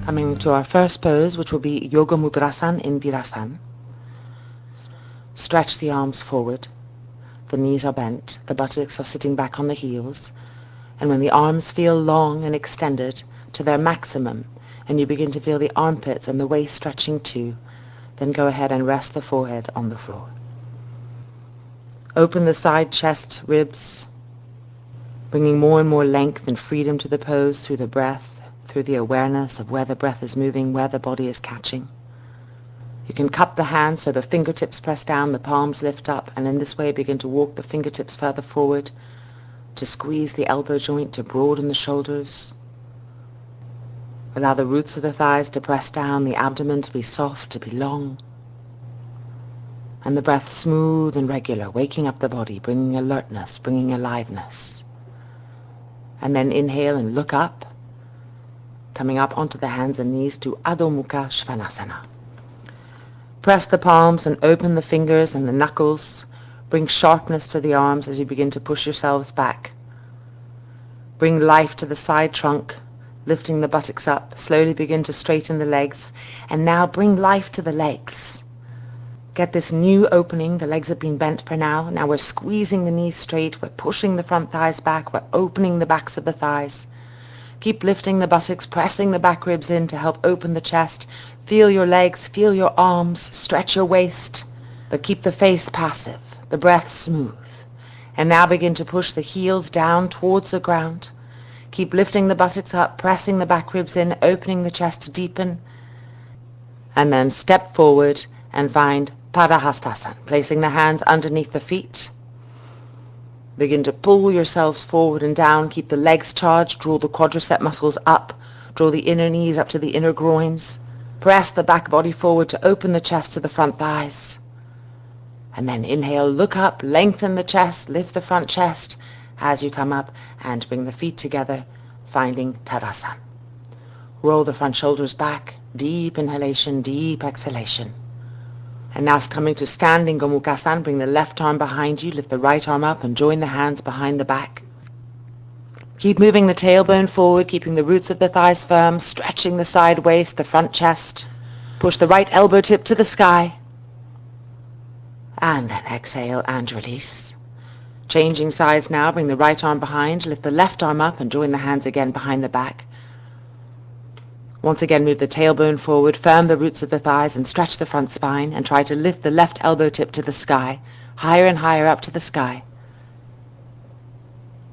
Coming to our first pose, which will be Yoga Mudrasana in Virasana. Stretch the arms forward. The knees are bent. The buttocks are sitting back on the heels. And when the arms feel long and extended to their maximum, and you begin to feel the armpits and the waist stretching too, then go ahead and rest the forehead on the floor. Open the side chest, ribs, bringing more and more length and freedom to the pose through the breath, through the awareness of where the breath is moving, where the body is catching. You can cup the hands so the fingertips press down, the palms lift up, and in this way begin to walk the fingertips further forward, to squeeze the elbow joint, to broaden the shoulders. Allow the roots of the thighs to press down, the abdomen to be soft, to be long. And the breath smooth and regular, waking up the body, bringing alertness, bringing aliveness. And then inhale and look up, coming up onto the hands and knees to Adho Mukha Svanasana. Press the palms and open the fingers and the knuckles. Bring sharpness to the arms as you begin to push yourselves back. Bring life to the side trunk, lifting the buttocks up. Slowly begin to straighten the legs. And now bring life to the legs. Get this new opening. The legs have been bent for now. Now we're squeezing the knees straight. We're pushing the front thighs back. We're opening the backs of the thighs. Keep lifting the buttocks, pressing the back ribs in to help open the chest. Feel your legs, feel your arms, stretch your waist, but keep the face passive, the breath smooth. And now begin to push the heels down towards the ground. Keep lifting the buttocks up, pressing the back ribs in, opening the chest to deepen. And then step forward and find TADASANA, placing the hands underneath the feet. Begin to pull yourselves forward and down. Keep the legs charged. Draw the quadricep muscles up. Draw the inner knees up to the inner groins. Press the back body forward to open the chest to the front thighs. And then inhale, look up, lengthen the chest, lift the front chest as you come up, and bring the feet together, finding TADASANA. Roll the front shoulders back. Deep inhalation, deep exhalation. And now coming to standing GOMUKHASANA, bring the left arm behind you, lift the right arm up and join the hands behind the back. Keep moving the tailbone forward, keeping the roots of the thighs firm, stretching the side waist, the front chest. Push the right elbow tip to the sky. And then exhale and release. Changing sides now, bring the right arm behind, lift the left arm up and join the hands again behind the back. Once again, move the tailbone forward, firm the roots of the thighs and stretch the front spine, and try to lift the left elbow tip to the sky, higher and higher up to the sky.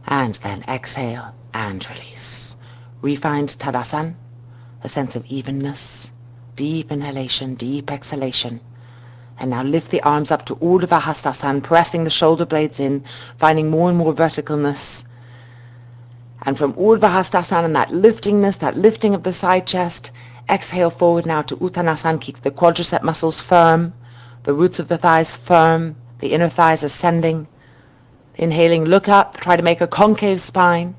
And then exhale and release. Refined TADASANA, a sense of evenness, deep inhalation, deep exhalation. And now lift the arms up to Urdhva Dhanurasana, pressing the shoulder blades in, finding more and more verticalness. And from Urdhva Dhanurasana, that liftingness, that lifting of the side chest, exhale forward now to Uttanasana. Keep the quadricep muscles firm, the roots of the thighs firm, the inner thighs ascending. Inhaling, look up, try to make a concave spine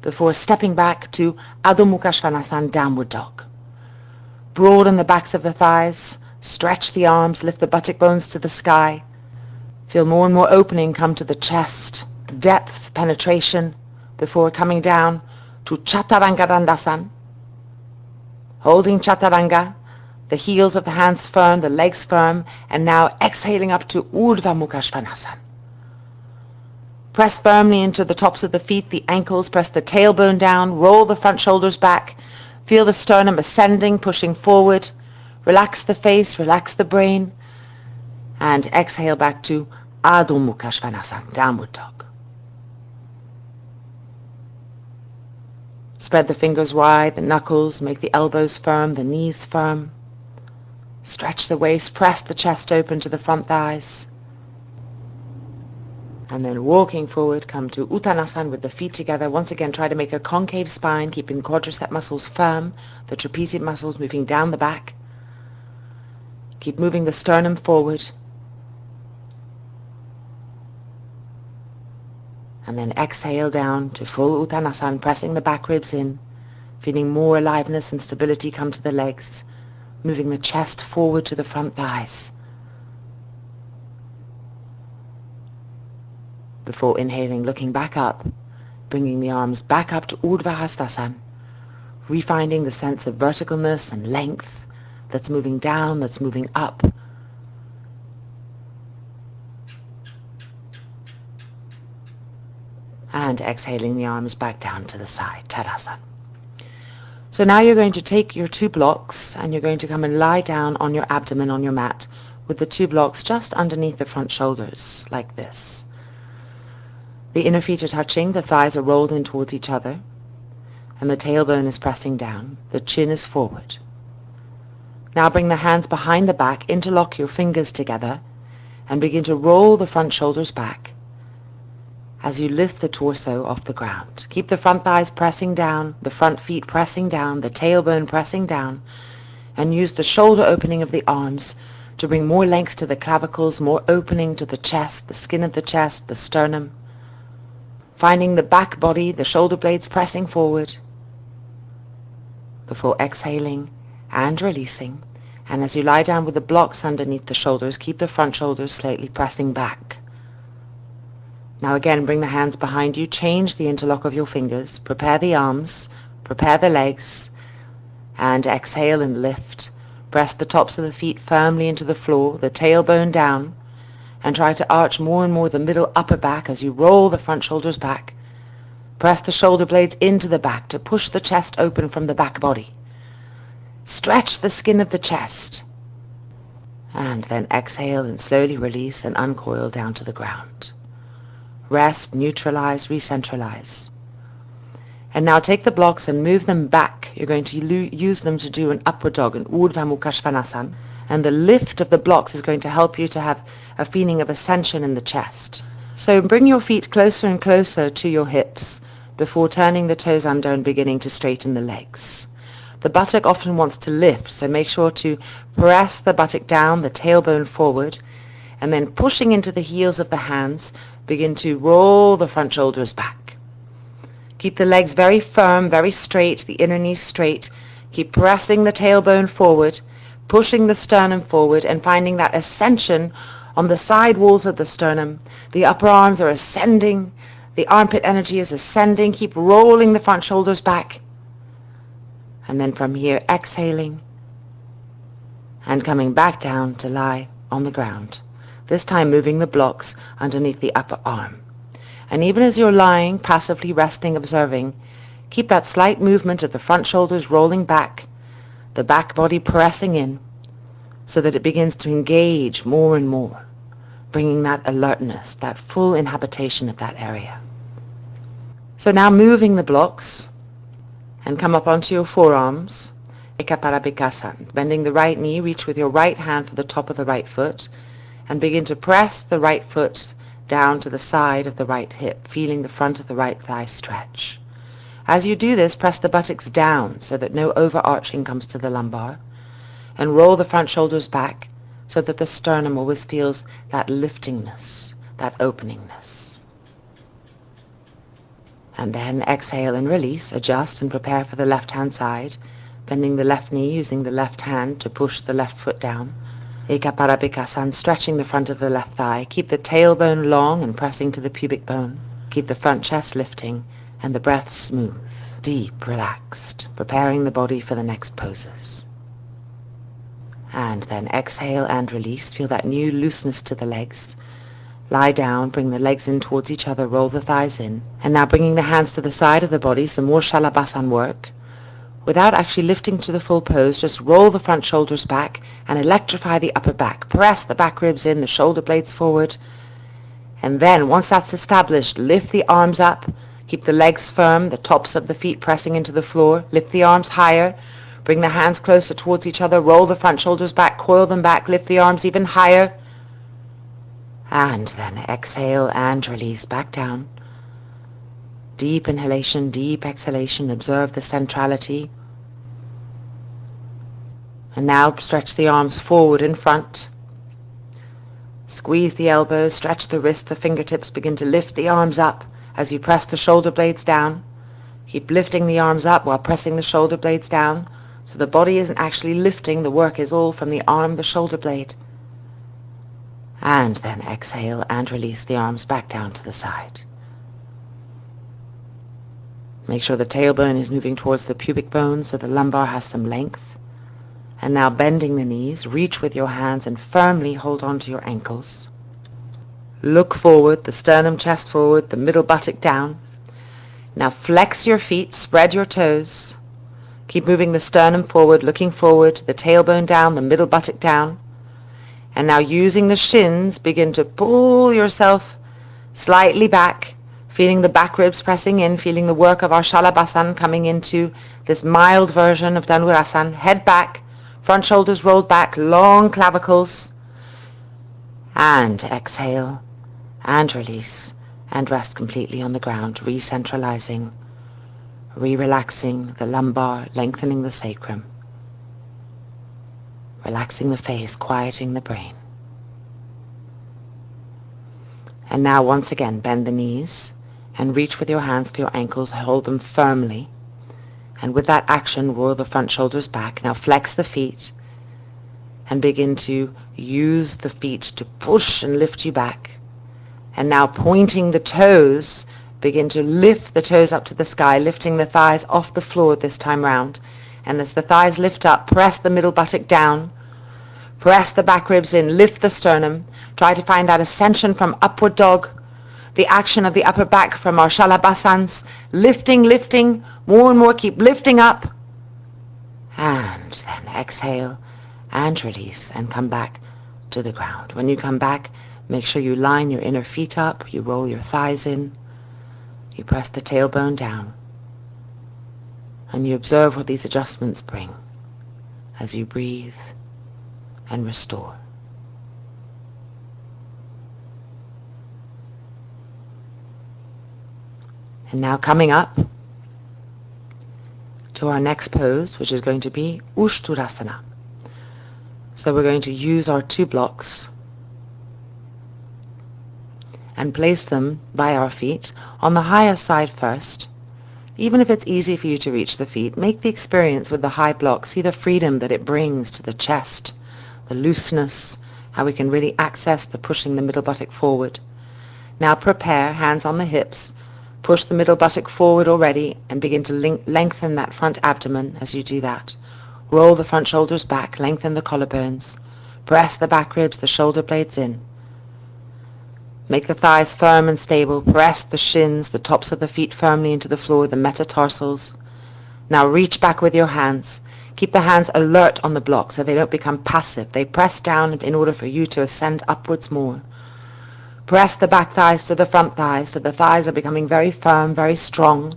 before stepping back to Adho Mukha Svanasana, downward dog. Broaden the backs of the thighs, stretch the arms, lift the buttock bones to the sky. Feel more and more opening come to the chest, depth, penetration, before coming down to CHATURANGA DANDASANA. Holding CHATURANGA, the heels of the hands firm, the legs firm, and now exhaling up to Urdhva Mukha Svanasana. Press firmly into the tops of the feet, the ankles, press the tailbone down, roll the front shoulders back, feel the sternum ascending, pushing forward, relax the face, relax the brain, and exhale back to Adho Mukha Svanasana, downward dog. Spread the fingers wide, the knuckles, make the elbows firm, the knees firm. Stretch the waist, press the chest open to the front thighs. And then walking forward, come to Uttanasana with the feet together. Once again, try to make a concave spine, keeping the quadricep muscles firm, the trapezius muscles moving down the back. Keep moving the sternum forward. And then exhale down to full Uttanasana, pressing the back ribs in, feeling more aliveness and stability come to the legs, moving the chest forward to the front thighs. Before inhaling, looking back up, bringing the arms back up to Urdhva Dhanurasana, refinding the sense of verticalness and length that's moving down, that's moving up. And exhaling the arms back down to the side, TADASANA. So now you're going to take your 2 blocks and you're going to come and lie down on your abdomen on your mat with the 2 blocks just underneath the front shoulders, like this. The inner feet are touching, the thighs are rolled in towards each other, and the tailbone is pressing down, the chin is forward. Now bring the hands behind the back, interlock your fingers together, and begin to roll the front shoulders back as you lift the torso off the ground. Keep the front thighs pressing down, the front feet pressing down, the tailbone pressing down, and use the shoulder opening of the arms to bring more length to the clavicles, more opening to the chest, the skin of the chest, the sternum. Finding the back body, the shoulder blades pressing forward before exhaling and releasing. And as you lie down with the blocks underneath the shoulders, keep the front shoulders slightly pressing back. Now again, bring the hands behind you, change the interlock of your fingers, prepare the arms, prepare the legs, and exhale and lift. Press the tops of the feet firmly into the floor, the tailbone down, and try to arch more and more the middle upper back as you roll the front shoulders back. Press the shoulder blades into the back to push the chest open from the back body. Stretch the skin of the chest, and then exhale and slowly release and uncoil down to the ground. Rest, neutralize, recentralize. And now take the blocks and move them back. You're going to use them to do an upward dog, an Urdhva Dhanurasana. And the lift of the blocks is going to help you to have a feeling of ascension in the chest. So bring your feet closer and closer to your hips before turning the toes under and beginning to straighten the legs. The buttock often wants to lift, so make sure to press the buttock down, the tailbone forward, and then pushing into the heels of the hands, begin to roll the front shoulders back. Keep the legs very firm, very straight, the inner knees straight. Keep pressing the tailbone forward, pushing the sternum forward, and finding that ascension on the side walls of the sternum. The upper arms are ascending, the armpit energy is ascending. Keep rolling the front shoulders back. And then from here, exhaling and coming back down to lie on the ground. This time moving the blocks underneath the upper arm. And even as you're lying, passively resting, observing, keep that slight movement of the front shoulders rolling back, the back body pressing in, so that it begins to engage more and more, bringing that alertness, that full inhabitation of that area. So now moving the blocks, and come up onto your forearms, bending the right knee, reach with your right hand for the top of the right foot, and begin to press the right foot down to the side of the right hip, feeling the front of the right thigh stretch. As you do this, press the buttocks down so that no overarching comes to the lumbar, and roll the front shoulders back so that the sternum always feels that liftingness, that openingness. And then exhale and release, adjust and prepare for the left-hand side, bending the left knee, using the left hand to push the left foot down. Stretching the front of the left thigh. Keep the tailbone long and pressing to the pubic bone. Keep the front chest lifting and the breath smooth, deep, relaxed, preparing the body for the next poses. And then exhale and release. Feel that new looseness to the legs. Lie down, bring the legs in towards each other, roll the thighs in. And now bringing the hands to the side of the body, some more Shalabhasana work. Without actually lifting to the full pose, just roll the front shoulders back and electrify the upper back. Press the back ribs in, the shoulder blades forward. And then, once that's established, lift the arms up. Keep the legs firm, the tops of the feet pressing into the floor. Lift the arms higher. Bring the hands closer towards each other. Roll the front shoulders back, coil them back. Lift the arms even higher. And then exhale and release back down. Deep inhalation, deep exhalation. Observe the centrality. And now stretch the arms forward in front. Squeeze the elbows, stretch the wrists, the fingertips. Begin to lift the arms up as you press the shoulder blades down. Keep lifting the arms up while pressing the shoulder blades down. So the body isn't actually lifting. The work is all from the arm, the shoulder blade. And then exhale and release the arms back down to the side. Make sure the tailbone is moving towards the pubic bone so the lumbar has some length. And now bending the knees, reach with your hands and firmly hold on to your ankles. Look forward, the sternum, chest forward, the middle buttock down. Now flex your feet, spread your toes. Keep moving the sternum forward, looking forward, the tailbone down, the middle buttock down. And now using the shins, begin to pull yourself slightly back, feeling the back ribs pressing in, feeling the work of our Shalabhasana coming into this mild version of Dhanurasana. Head back, front shoulders rolled back, long clavicles. And exhale, and release, and rest completely on the ground, re-centralizing, re-relaxing the lumbar, lengthening the sacrum, relaxing the face, quieting the brain. And now once again, bend the knees and reach with your hands for your ankles, hold them firmly. And with that action, roll the front shoulders back. Now flex the feet and begin to use the feet to push and lift you back. And now pointing the toes, begin to lift the toes up to the sky, lifting the thighs off the floor this time round. And as the thighs lift up, press the middle buttock down, press the back ribs in, lift the sternum. Try to find that ascension from upward dog, the action of the upper back from our Shalabhasanas, lifting, lifting, more and more, keep lifting up. And then exhale and release and come back to the ground. When you come back, make sure you line your inner feet up, you roll your thighs in, you press the tailbone down, and you observe what these adjustments bring as you breathe and restore. And now coming up to our next pose, which is going to be Ushturasana. So we're going to use our 2 blocks and place them by our feet on the highest side first. Even if it's easy for you to reach the feet, make the experience with the high block. See the freedom that it brings to the chest, the looseness, how we can really access the pushing the middle buttock forward. Now prepare, hands on the hips, push the middle buttock forward already and begin to lengthen that front abdomen as you do that. Roll the front shoulders back, lengthen the collarbones, press the back ribs, the shoulder blades in. Make the thighs firm and stable, press the shins, the tops of the feet firmly into the floor, the metatarsals. Now reach back with your hands. Keep the hands alert on the block so they don't become passive. They press down in order for you to ascend upwards more. Press the back thighs to the front thighs so the thighs are becoming very firm, very strong.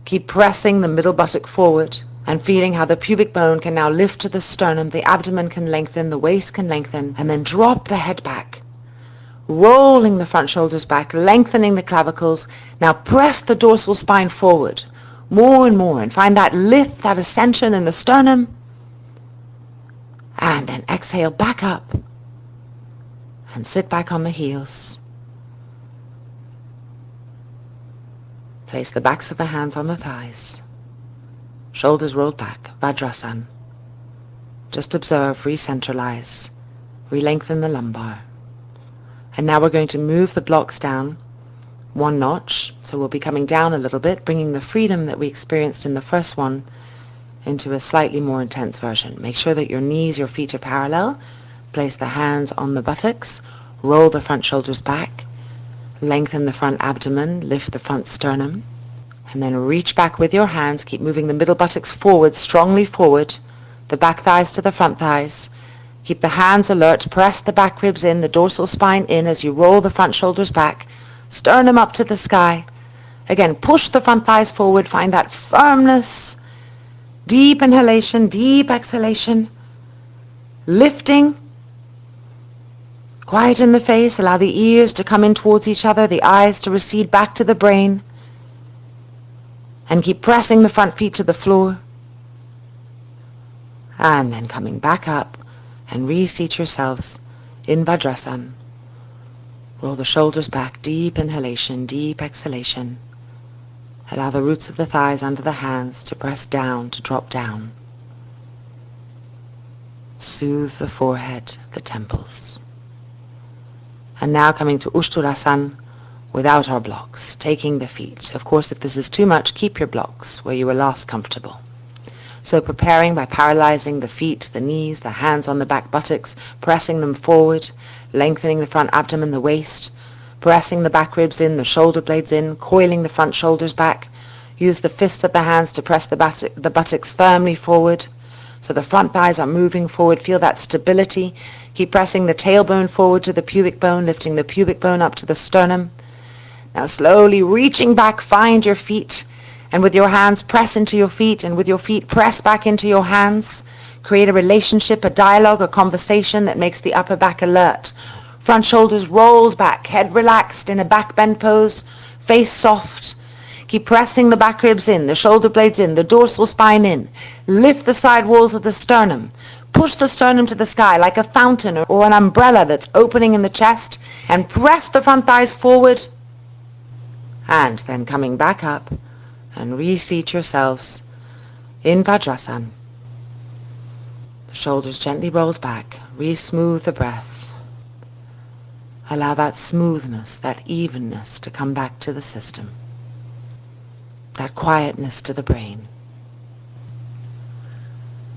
Keep pressing the middle buttock forward and feeling how the pubic bone can now lift to the sternum, the abdomen can lengthen, the waist can lengthen, and then drop the head back. Rolling the front shoulders back, lengthening the clavicles. Now press the dorsal spine forward more and more and find that lift, that ascension in the sternum. And then exhale back up and sit back on the heels. Place the backs of the hands on the thighs. Shoulders rolled back, Vajrasana. Just observe, re-centralize, re-lengthen the lumbar. And now we're going to move the blocks down 1 notch. So we'll be coming down a little bit, bringing the freedom that we experienced in the first one into a slightly more intense version. Make sure that your knees, your feet are parallel. Place the hands on the buttocks. Roll the front shoulders back. Lengthen the front abdomen. Lift the front sternum. And then reach back with your hands. Keep moving the middle buttocks forward, strongly forward. The back thighs to the front thighs. Keep the hands alert. Press the back ribs in, the dorsal spine in as you roll the front shoulders back. Sternum up to the sky. Again, push the front thighs forward. Find that firmness. Deep inhalation, deep exhalation. Lifting. Quieten the face. Allow the ears to come in towards each other, the eyes to recede back to the brain. And keep pressing the front feet to the floor. And then coming back up and reseat yourselves in Vajrasana. Roll the shoulders back, deep inhalation, deep exhalation. Allow the roots of the thighs under the hands to press down, to drop down. Soothe the forehead, the temples. And now coming to Ushturasana, without our blocks, taking the feet. Of course, if this is too much, keep your blocks where you were last comfortable. So preparing by paralyzing the feet, the knees, the hands on the back buttocks, pressing them forward, lengthening the front abdomen, the waist, pressing the back ribs in, the shoulder blades in, coiling the front shoulders back. Use the fists of the hands to press the buttocks firmly forward. So the front thighs are moving forward. Feel that stability. Keep pressing the tailbone forward to the pubic bone, lifting the pubic bone up to the sternum. Now slowly reaching back, find your feet. And with your hands, press into your feet. And with your feet, press back into your hands. Create a relationship, a dialogue, a conversation that makes the upper back alert. Front shoulders rolled back, head relaxed in a back bend pose, face soft. Keep pressing the back ribs in, the shoulder blades in, the dorsal spine in. Lift the side walls of the sternum. Push the sternum to the sky like a fountain or an umbrella that's opening in the chest, and press the front thighs forward. And then coming back up and reseat yourselves in Vajrasana. The shoulders gently rolled back. Re-smooth the breath. Allow that smoothness, that evenness to come back to the system. That quietness to the brain.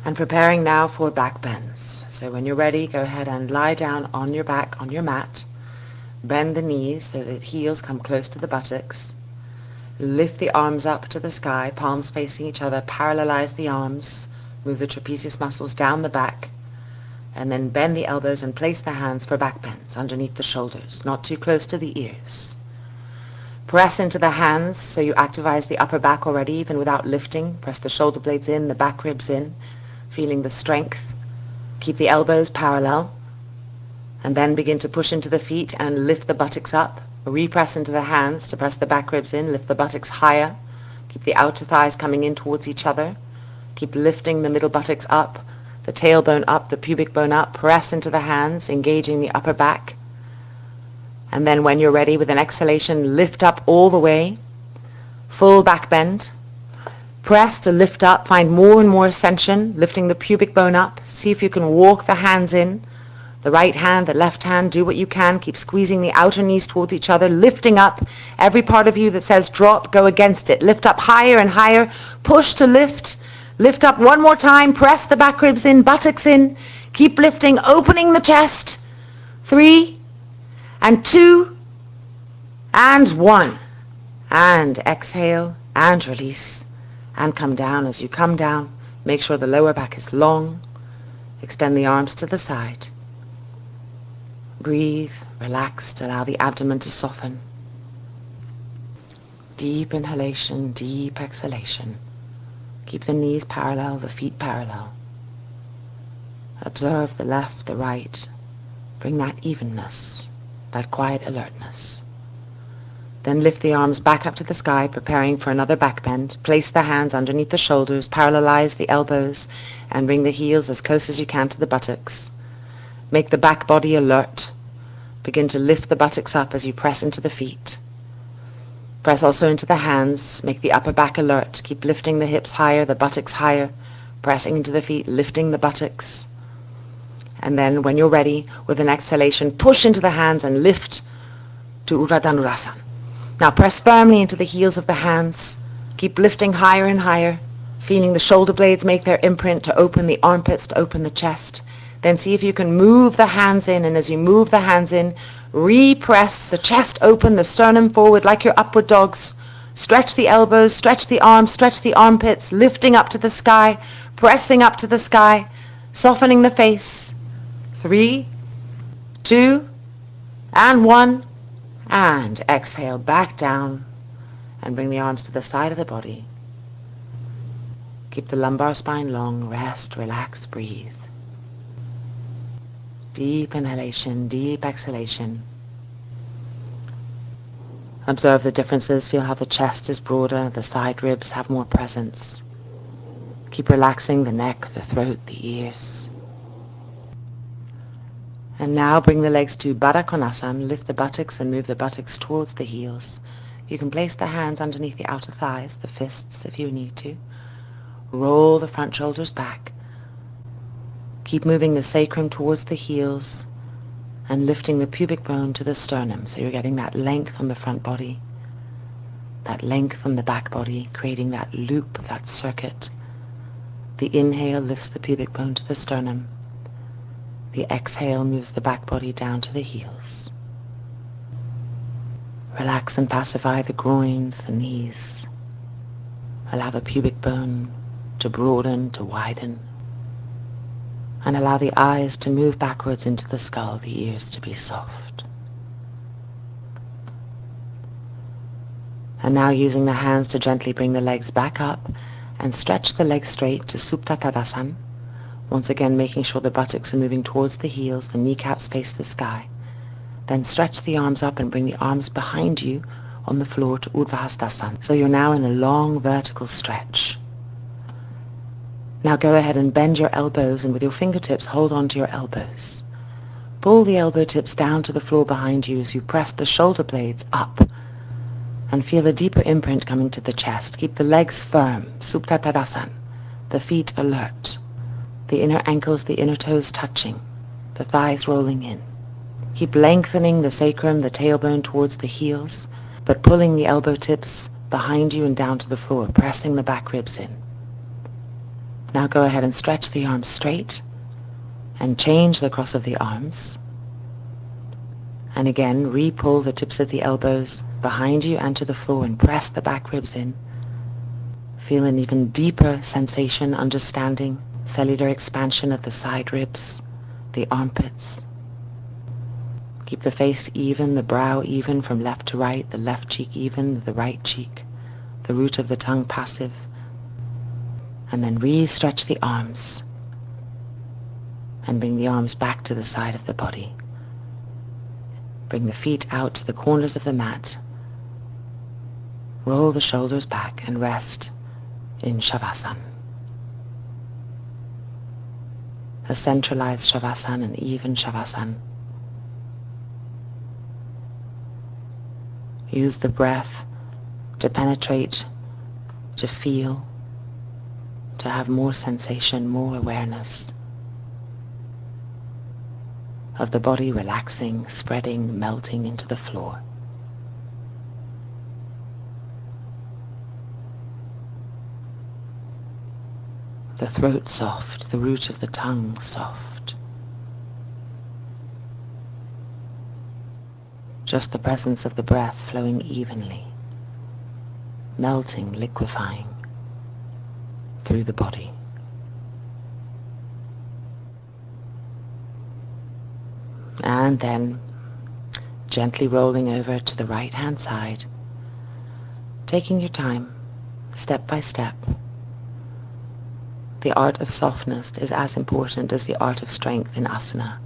And preparing now for back bends. So when you're ready, go ahead and lie down on your back, on your mat. Bend the knees so that heels come close to the buttocks. Lift the arms up to the sky, palms facing each other. Parallelize the arms. Move the trapezius muscles down the back. And then bend the elbows and place the hands for back bends underneath the shoulders, not too close to the ears. Press into the hands so you activize the upper back already, even without lifting. Press the shoulder blades in, the back ribs in, feeling the strength. Keep the elbows parallel. And then begin to push into the feet and lift the buttocks up. Repress into the hands to press the back ribs in, lift the buttocks higher. Keep the outer thighs coming in towards each other. Keep lifting the middle buttocks up, the tailbone up, the pubic bone up. Press into the hands, engaging the upper back. And then when you're ready, with an exhalation, lift up all the way. Full back bend. Press to lift up. Find more and more ascension, lifting the pubic bone up. See if you can walk the hands in. The right hand, the left hand, do what you can. Keep squeezing the outer knees towards each other, lifting up. Every part of you that says drop, go against it. Lift up higher and higher. Push to lift. Lift up one more time. Press the back ribs in, buttocks in. Keep lifting, opening the chest. 3, and 2, and 1. And exhale, and release, and come down. As you come down, make sure the lower back is long. Extend the arms to the side. Breathe, relaxed, allow the abdomen to soften. Deep inhalation, deep exhalation. Keep the knees parallel, the feet parallel. Observe the left, the right. Bring that evenness, that quiet alertness. Then lift the arms back up to the sky, preparing for another back bend. Place the hands underneath the shoulders, parallelize the elbows, and bring the heels as close as you can to the buttocks. Make the back body alert. Begin to lift the buttocks up as you press into the feet. Press also into the hands. Make the upper back alert. Keep lifting the hips higher, the buttocks higher. Pressing into the feet, lifting the buttocks. And then when you're ready, with an exhalation, push into the hands and lift to Urdhva Dhanurasana. Now press firmly into the heels of the hands. Keep lifting higher and higher, feeling the shoulder blades make their imprint to open the armpits, to open the chest. Then see if you can move the hands in, and as you move the hands in, repress the chest open, the sternum forward like your upward dogs. Stretch the elbows, stretch the arms, stretch the armpits, lifting up to the sky, pressing up to the sky, softening the face. 3, 2, and 1. And exhale back down and bring the arms to the side of the body. Keep the lumbar spine long. Rest, relax, breathe. Deep inhalation, deep exhalation. Observe the differences. Feel how the chest is broader, the side ribs have more presence. Keep relaxing the neck, the throat, the ears. And now bring the legs to Baddha Konasana. Lift the buttocks and move the buttocks towards the heels. You can place the hands underneath the outer thighs, the fists if you need to. Roll the front shoulders back. Keep moving the sacrum towards the heels and lifting the pubic bone to the sternum. So you're getting that length on the front body, that length on the back body, creating that loop, that circuit. The inhale lifts the pubic bone to the sternum. The exhale moves the back body down to the heels. Relax and pacify the groins, the knees. Allow the pubic bone to broaden, to widen. And allow the eyes to move backwards into the skull, the ears to be soft. And now using the hands to gently bring the legs back up and stretch the legs straight to Supta Tadasana. Once again making sure the buttocks are moving towards the heels, the kneecaps face the sky. Then stretch the arms up and bring the arms behind you on the floor to Urdhva Dhanurasana. So you're now in a long vertical stretch. Now go ahead and bend your elbows and with your fingertips hold on to your elbows. Pull the elbow tips down to the floor behind you as you press the shoulder blades up and feel a deeper imprint coming to the chest. Keep the legs firm, Supta Tadasana, the feet alert, the inner ankles, the inner toes touching, the thighs rolling in. Keep lengthening the sacrum, the tailbone towards the heels, but pulling the elbow tips behind you and down to the floor, pressing the back ribs in. Now go ahead and stretch the arms straight and change the cross of the arms. And again, re-pull the tips of the elbows behind you and to the floor and press the back ribs in. Feel an even deeper sensation, understanding, cellular expansion of the side ribs, the armpits. Keep the face even, the brow even from left to right, the left cheek even, the right cheek, the root of the tongue passive. And then re-stretch the arms and bring the arms back to the side of the body. Bring the feet out to the corners of the mat. Roll the shoulders back and rest in Shavasana. A centralized Shavasana, an even Shavasana. Use the breath to penetrate, to feel, to have more sensation, more awareness of the body relaxing, spreading, melting into the floor. The throat soft, the root of the tongue soft. Just the presence of the breath flowing evenly, melting, liquefying through the body. And then gently rolling over to the right hand side, taking your time, step by step. The art of softness is as important as the art of strength in asana.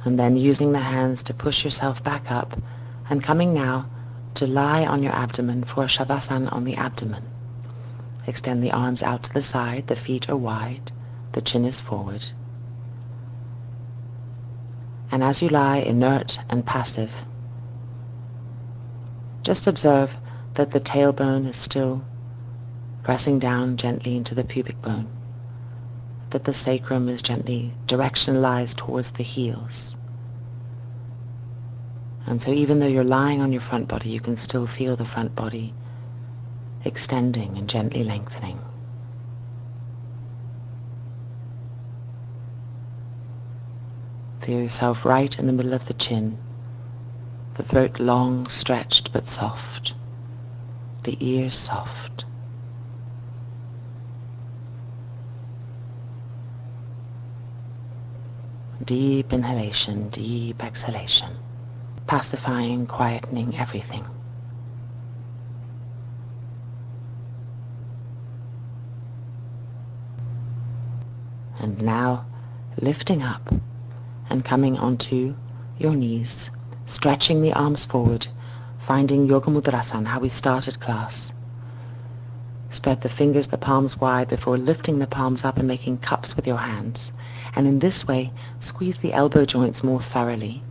And then using the hands to push yourself back up and coming now to lie on your abdomen for a Shavasana on the abdomen. Extend the arms out to the side, the feet are wide, the chin is forward. And as you lie inert and passive, just observe that the tailbone is still pressing down gently into the pubic bone, that the sacrum is gently directionalized towards the heels. And so even though you're lying on your front body, you can still feel the front body extending and gently lengthening. Feel yourself right in the middle of the chin, the throat long, stretched but soft, the ears soft. Deep inhalation, deep exhalation, pacifying, quietening everything. And now lifting up and coming onto your knees, stretching the arms forward, finding Yoga Mudrasana, how we started class. Spread the fingers, the palms wide before lifting the palms up and making cups with your hands. And in this way, squeeze the elbow joints more thoroughly.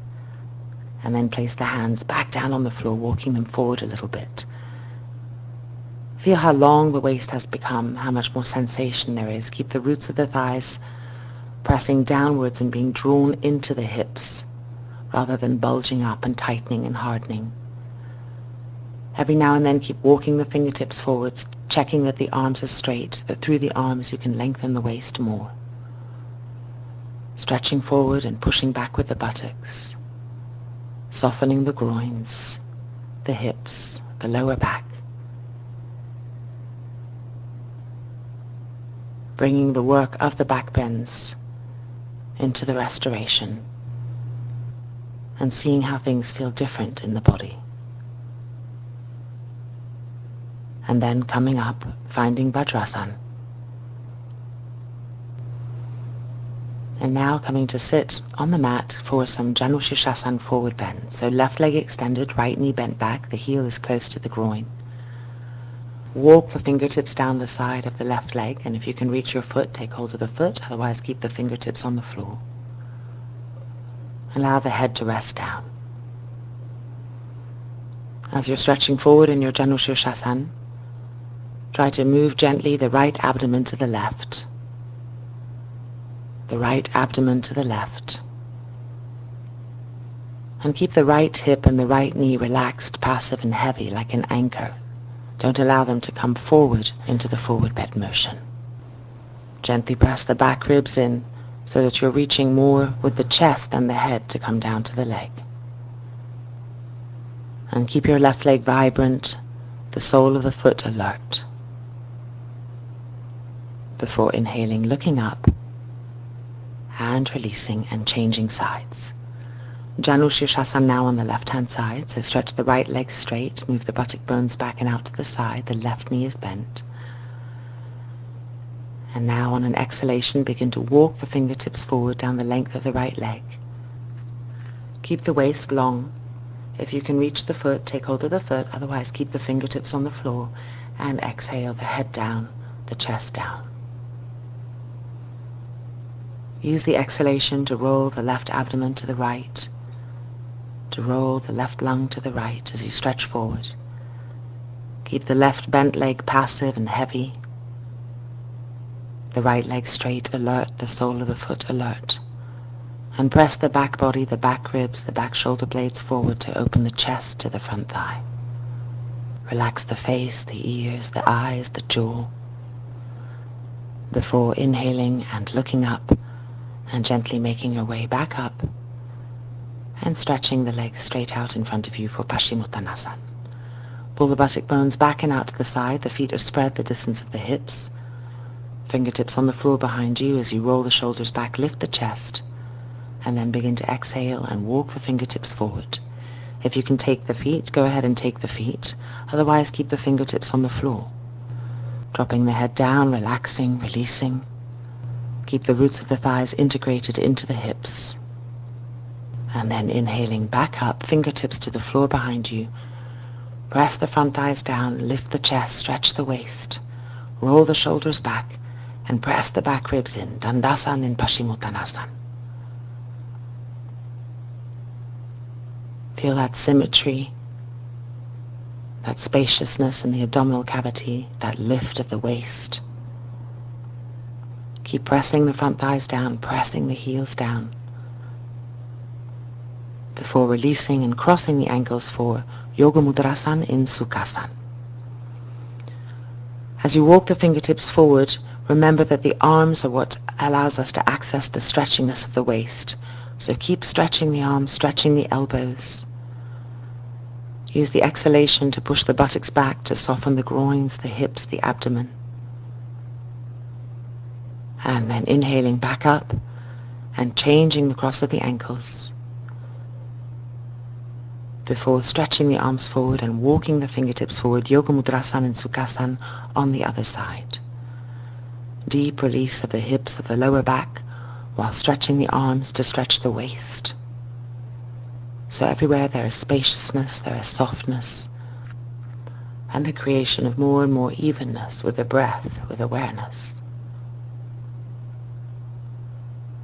And then place the hands back down on the floor, walking them forward a little bit. Feel how long the waist has become, how much more sensation there is. Keep the roots of the thighs pressing downwards and being drawn into the hips rather than bulging up and tightening and hardening. Every now and then keep walking the fingertips forwards, checking that the arms are straight, that through the arms you can lengthen the waist more. Stretching forward and pushing back with the buttocks, softening the groins, the hips, the lower back. Bringing the work of the backbends into the restoration and seeing how things feel different in the body. And then coming up, finding Vajrasana. And now coming to sit on the mat for some Janu Sirsasana forward bend. So left leg extended, right knee bent back, the heel is close to the groin. Walk the fingertips down the side of the left leg, and if you can reach your foot, take hold of the foot, otherwise keep the fingertips on the floor. Allow the head to rest down. As you're stretching forward in your Janu Sirsasana, try to move gently the right abdomen to the left. The right abdomen to the left. And keep the right hip and the right knee relaxed, passive and heavy like an anchor. Don't allow them to come forward into the forward bend motion. Gently press the back ribs in so that you're reaching more with the chest than the head to come down to the leg. And keep your left leg vibrant, the sole of the foot alert. Before inhaling, looking up and releasing and changing sides. Janu Sirsasana now on the left-hand side, so stretch the right leg straight, move the buttock bones back and out to the side, the left knee is bent. And now on an exhalation, begin to walk the fingertips forward down the length of the right leg. Keep the waist long. If you can reach the foot, take hold of the foot, otherwise keep the fingertips on the floor, and exhale, the head down, the chest down. Use the exhalation to roll the left abdomen to the right, to roll the left lung to the right as you stretch forward. Keep the left bent leg passive and heavy, the right leg straight, alert, the sole of the foot alert. And press the back body, the back ribs, the back shoulder blades forward to open the chest to the front thigh. Relax the face, the ears, the eyes, the jaw. Before inhaling and looking up and gently making your way back up and stretching the legs straight out in front of you for Paschimottanasana. Pull the buttock bones back and out to the side. The feet are spread the distance of the hips. Fingertips on the floor behind you as you roll the shoulders back, lift the chest, and then begin to exhale and walk the fingertips forward. If you can take the feet, go ahead and take the feet. Otherwise, keep the fingertips on the floor. Dropping the head down, relaxing, releasing. Keep the roots of the thighs integrated into the hips. And then inhaling back up, fingertips to the floor behind you. Press the front thighs down, lift the chest, stretch the waist. Roll the shoulders back and press the back ribs in. Dandasana in Paschimottanasana. Feel that symmetry, that spaciousness in the abdominal cavity, that lift of the waist. Keep pressing the front thighs down, pressing the heels down, before releasing and crossing the ankles for GOMUKHASANA in Sukhasana. As you walk the fingertips forward, remember that the arms are what allows us to access the stretchiness of the waist. So keep stretching the arms, stretching the elbows. Use the exhalation to push the buttocks back to soften the groins, the hips, the abdomen. And then inhaling back up and changing the cross of the ankles before stretching the arms forward and walking the fingertips forward, GOMUKHASANA and Sukhasana on the other side. Deep release of the hips of the lower back while stretching the arms to stretch the waist. So everywhere there is spaciousness, there is softness, and the creation of more and more evenness with the breath, with awareness.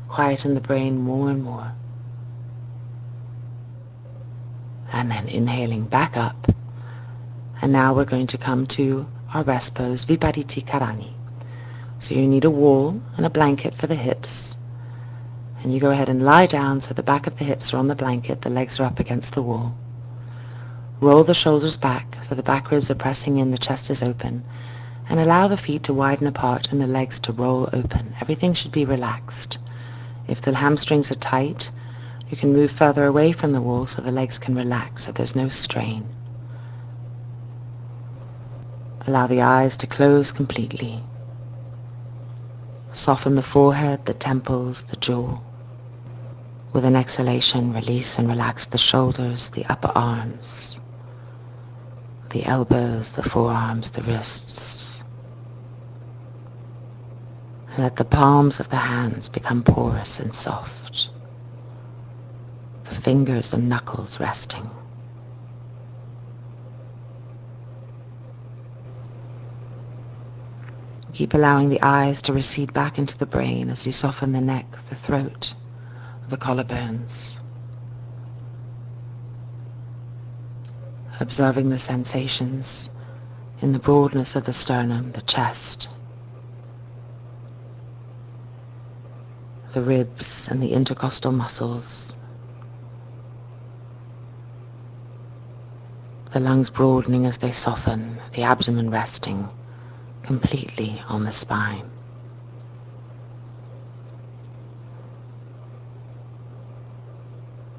Quieten the brain more and more. And then inhaling back up. And now we're going to come to our rest pose, VIPARITA KARANI. So you need a wall and a blanket for the hips. And you go ahead and lie down so the back of the hips are on the blanket, the legs are up against the wall. Roll the shoulders back so the back ribs are pressing in, the chest is open. And allow the feet to widen apart and the legs to roll open. Everything should be relaxed. If the hamstrings are tight, you can move further away from the wall so the legs can relax, so there's no strain. Allow the eyes to close completely. Soften the forehead, the temples, the jaw. With an exhalation, release and relax the shoulders, the upper arms, the elbows, the forearms, the wrists. And let the palms of the hands become porous and soft. The fingers and knuckles resting. Keep allowing the eyes to recede back into the brain as you soften the neck, the throat, the collarbones. Observing the sensations in the broadness of the sternum, the chest, the ribs and the intercostal muscles, the lungs broadening as they soften, the abdomen resting completely on the spine.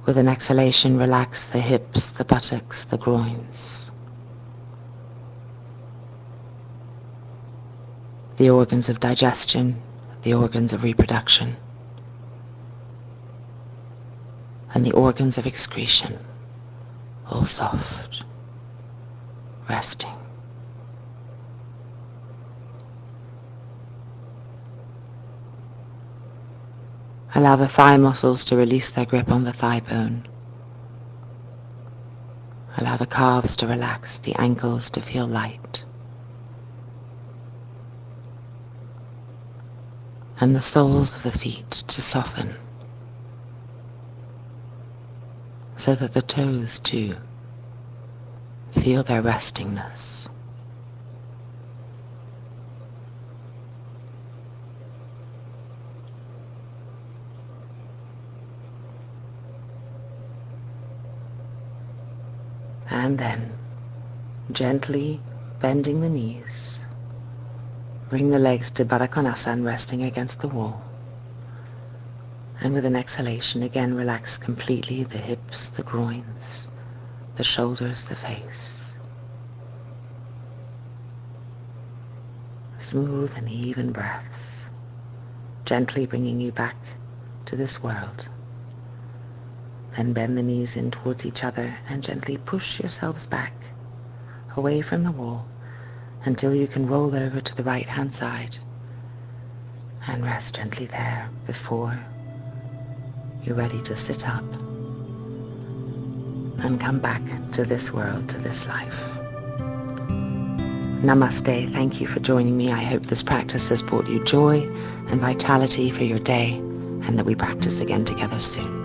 With an exhalation, relax the hips, the buttocks, the groins. The organs of digestion, the organs of reproduction, and the organs of excretion, all soft, resting. Allow the thigh muscles to release their grip on the thigh bone. Allow the calves to relax, the ankles to feel light. And the soles of the feet to soften, so that the toes too feel their restingness. And then, gently bending the knees, bring the legs to Baddha resting against the wall. And with an exhalation, again relax completely the hips, the groins, the shoulders, the face. Smooth and even breaths, gently bringing you back to this world. Then bend the knees in towards each other and gently push yourselves back, away from the wall, until you can roll over to the right-hand side and rest gently there before you're ready to sit up and come back to this world, to this life. Namaste. Thank you for joining me. I hope this practice has brought you joy and vitality for your day, and that we practice again together soon.